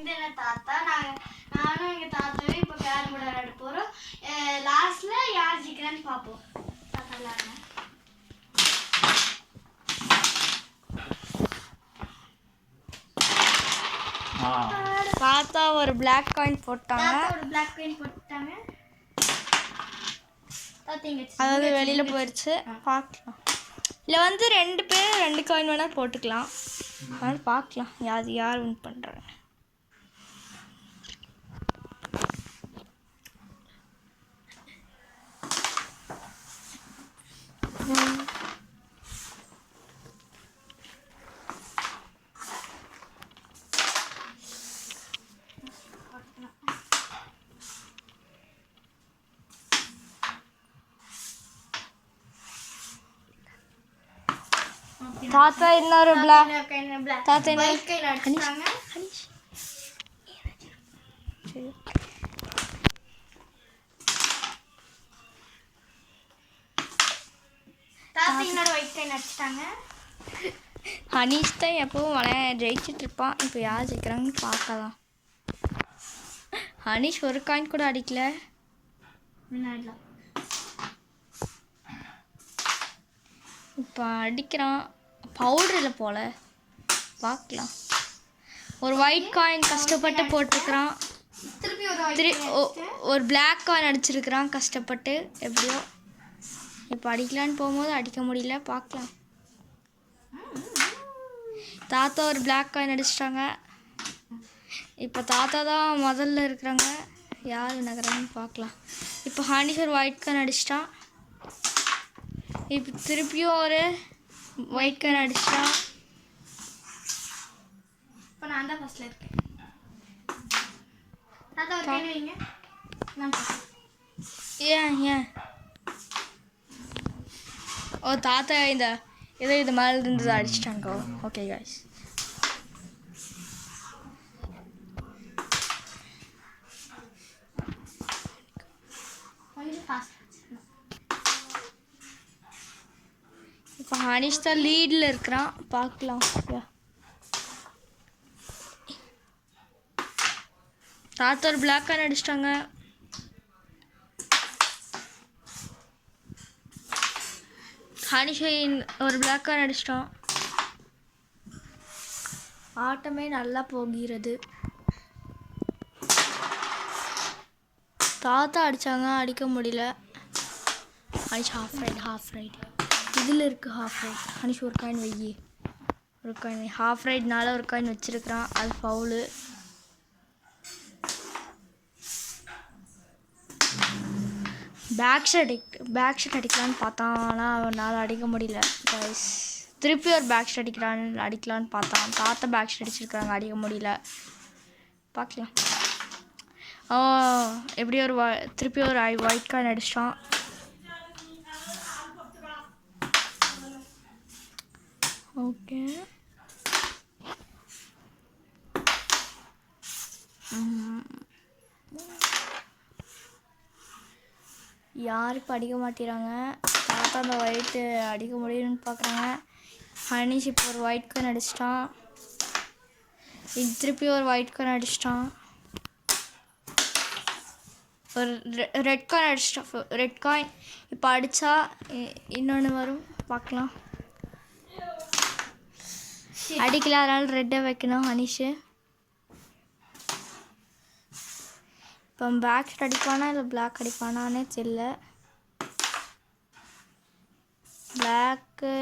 வந்து என்ன தாத்தா நானும் எங்க தாத்தாவும் இப்போ கேரம் போர்டு விளையாட போறோம். லாஸ்ட்ல யார் ஜெயிக்கிறான்னு பார்ப்போம். தாத்தா விளையாடுங்க. தாத்தா ஒரு பிளாக் காயின் போட்டாங்க. அதாவது வெளியில போயிடுச்சு. பார்க்கலாம். இல்லை வந்து 2 பேர் 2 காயின் வேணால் போட்டுக்கலாம். அதனால் பார்க்கலாம் யார் வின் பண்ணுறாங்க. தாத்தா இன்னொரு தாத்தா இன்னொரு ஒயிட் காயின் அடிச்சிட்டாங்க. ஹனீஷ் தான் எப்பவும் ஜெயிச்சுட்டு இருப்பான். இப்போ யார் ஜெயிக்கிறாங்கன்னு பார்க்கலாம். ஹனீஷ் ஒரு காயின் கூட அடிக்கல. இப்போ அடிக்கிறான். பவுடரில் போல பார்க்கலாம். ஒரு ஒயிட் காயின் கஷ்டப்பட்டு போட்டிருக்கிறான். ஒரு பிளாக் காயின் அடிச்சிருக்கிறான் கஷ்டப்பட்டு. எப்படியோ இப்போ அடிக்கலான்னு போகும்போது அடிக்க முடியல. பார்க்கலாம். தாத்தா ஒரு பிளாக் காயின் அடிச்சிட்டாங்க. இப்போ தாத்தா தான் முதல்ல இருக்கிறாங்க. யார் நகரான்னு பார்க்கலாம். இப்போ ஹனீஷ் ஒரு ஒயிட் காயின் அடிச்சிட்டான். இப்போ திருப்பியும் ஒரு ஒயிட் காயின் அடிச்சிட்டான். இப்போ நான் தான் ஃபர்ஸ்ட்ல இருக்கேன். தாத்தா ஒரு காயின் வைங்க. ஏன் ஓ தாத்தா இது மேலே இருந்தது அடிச்சிட்டாங்க. Okay guys. இப்போ ஹனீஷ் தான் லீடில் இருக்கிறான். பார்க்கலாம். தாத்தா ஒரு பிளாக் காயின் அடிச்சிட்டாங்க. ஹனீஷ் ஒரு பிளாக் காயின் அடிச்சிட்டான். ஆட்டமே நல்லா போகிறது. தாத்தா அடித்தாங்க, அடிக்க முடியல. ஹனீஷ் ஹாஃப் ரைட் இதில் இருக்குது. ஹாஃப் ரைட் ஹனீஷ் ஒரு காயின் வையி. ஒரு காயின் ஹாஃப் ரைட்னால ஒரு காயின் வச்சுருக்கிறான். அது ஃபவுலு. பேக் ஷாட் அடிக்கலான்னு பார்த்தான். ஆனால் அவனால் அடிக்க முடியல கைஸ். திருப்பி ஒரு பேக் ஷாட் அடிக்கலான்னு பார்த்தான். தாத்தா பேக் ஷாட் அடிச்சிருக்காங்க, அடிக்க முடியல. பார்க்கலாம். எப்படி திருப்பி ஒரு ஒயிட் காயின் அடிச்சிட்டான். ஓகே யார் இப்போ அடிக்க மாட்டேறாங்க. தாத்தா அந்த ஒயிட்டு அடிக்க முடியும்னு பார்க்குறாங்க. ஹனீஷ் இப்போ ஒரு ஒயிட் காயின் அடிச்சிட்டான். திருப்பி ஒரு ஒயிட் காயின் அடிச்சிட்டான். ஒரு ரெட் காயின் அடிச்சிட்டான். ரெட் காயின் இப்போ அடித்தா இன்னொன்று வரும். பார்க்கலாம். அடிக்கல, அதனால் ரெட்டை வைக்கணும் ஹனீஷு. இப்போ பேக் ஷாட் அடிப்பானா இல்லை பிளாக் அடிப்பானானே தெரியல. பிளாக்கு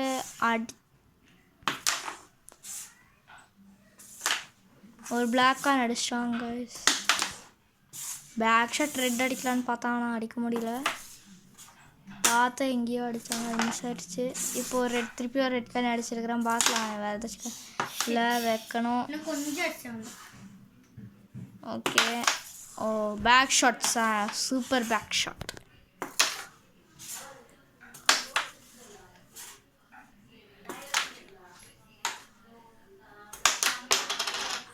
ஒரு பிளாக் காயின் அடிச்சிட்டாங்க. பேக் ஷாட் ரெட் அடிக்கலான்னு பார்த்தா ஆனால் அடிக்க முடியல. தாத்தா எங்கேயோ அடித்தாங்க, அது மிஸ் ஆகிடுச்சு. இப்போ திருப்பி ஒரு ரெட் காயின் அடிச்சிருக்கிறேன். பார்க்கலாம் வேறு ஏதாச்சும் இல்லை வைக்கணும். ஓகே. ஓ பேக் ஷாட்ஸா, super back shot.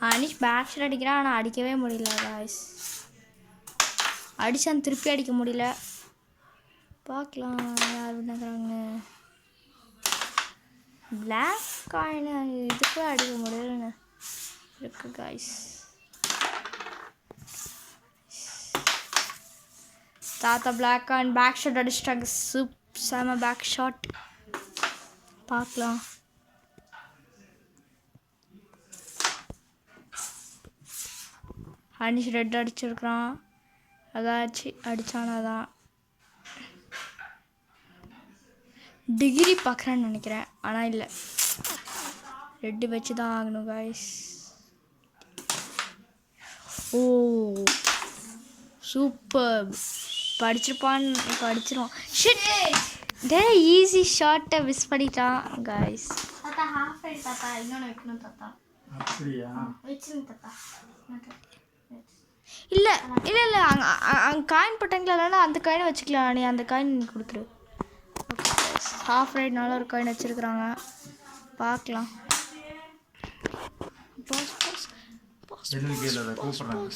Hanish back shot அடிக்கிறான், ஆனால் அடிக்கவே முடியல காய்ஸ். அடித்தான், திருப்பி அடிக்க முடியல. பார்க்கலாம் யார் வின்னாக்குறாங்க. பிளாக் காயின் இதுக்கு அடிக்க முடியலன்னு இருக்கு காய்ஸ். தாத்தா பிளாக் காயின் பேக் ஷாட் அடிச்சிட்டாங்க. செம பேக் ஷாட். பார்க்கலாம். ஹனிஷ் ரெட் அடிச்சிருக்கிறான். அதாச்சும் அடித்தானா தான் டிகிரி பார்க்குறேன்னு நினைக்கிறேன். ஆனால் இல்லை, ரெட்டு வச்சு தான் ஆகணும் காய்ஸ். ஓ சூப்பர். படிச்சிருப்பான்னு இப்போ அடிச்சிருவான். ஷிட், டே ஈஸி ஷாட்டை மிஸ் பண்ணிட்டான் காய்ஸ். தாத்தா ஹாஃப் ரைட் தாத்தா, இன்னொன்று வைக்கணும் தாத்தா. அப்படியா? வச்சுருங்க தாத்தா. இல்லை இல்லை இல்லை, அங்கே காயின் போட்டாங்களா, இல்லைன்னா அந்த காயினை வச்சுக்கலாம். நீ அந்த காயின் நீ கொடுத்துரு. ஹாஃப் ரைட்னால ஒரு காயின் வச்சுருக்குறாங்க. பார்க்கலாம். பாஸ் பாஸ் பாஸ் என்ன கேட்கல கூப்பிடுறாங்க.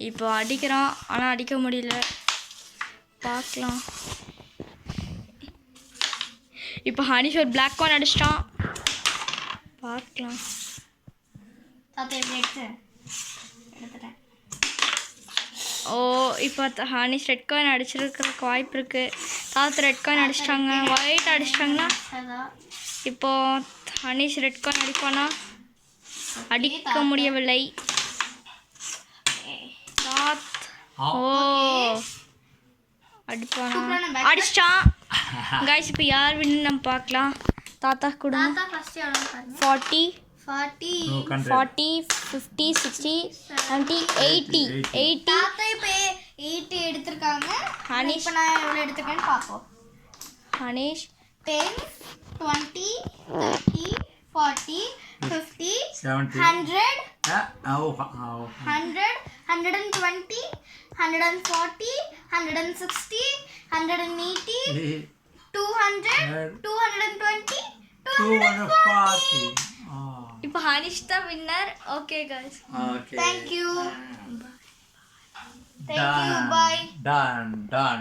இப்போ அடிக்கிறான், ஆனால் அடிக்க முடியல. பார்க்கலாம். இப்போ ஹனிஷ் ஒரு பிளாக் காயின் அடிச்சிட்டான். பார்க்கலாம். தாத்தா எப்படி எடுத்துட்டேன். ஓ இப்போ ஹனிஷ் ரெட் காயின் அடிச்சிருக்கிறதுக்கு வாய்ப்பு இருக்குது. தாத்தா ரெட் காயின் அடிச்சிட்டாங்க. ஒயிட் அடிச்சிட்டாங்கன்னா இப்போ ஹனிஷ் ரெட் காயின் அடிப்பானா? அடிக்க முடியவில்லை. ஓ அடிப்பானா? அடிச்சிட்டான் கைஸ். இப்போ யார் வின்னு நம்ம பார்க்கலாம். தாத்தா கொடுங்க. தாத்தா ஃபர்ஸ்ட் எவ்வளோ பாருங்க. 40 40 40 50 60 70 80 80. தாத்தா இப்போ 80 எடுத்திருக்காங்க. ஹனிஷ் இப்போ நான் எவ்வளோ எடுத்துக்கேன்னு பார்ப்போம். ஹனிஷ் 10 20 30 40 50 70 100 Oh, 100 120 140 160 180 200 220 240. இப்போ ஹனிஷ் தான் winner. Okay guys. Okay. Thank you. Thank you. Bye. Done.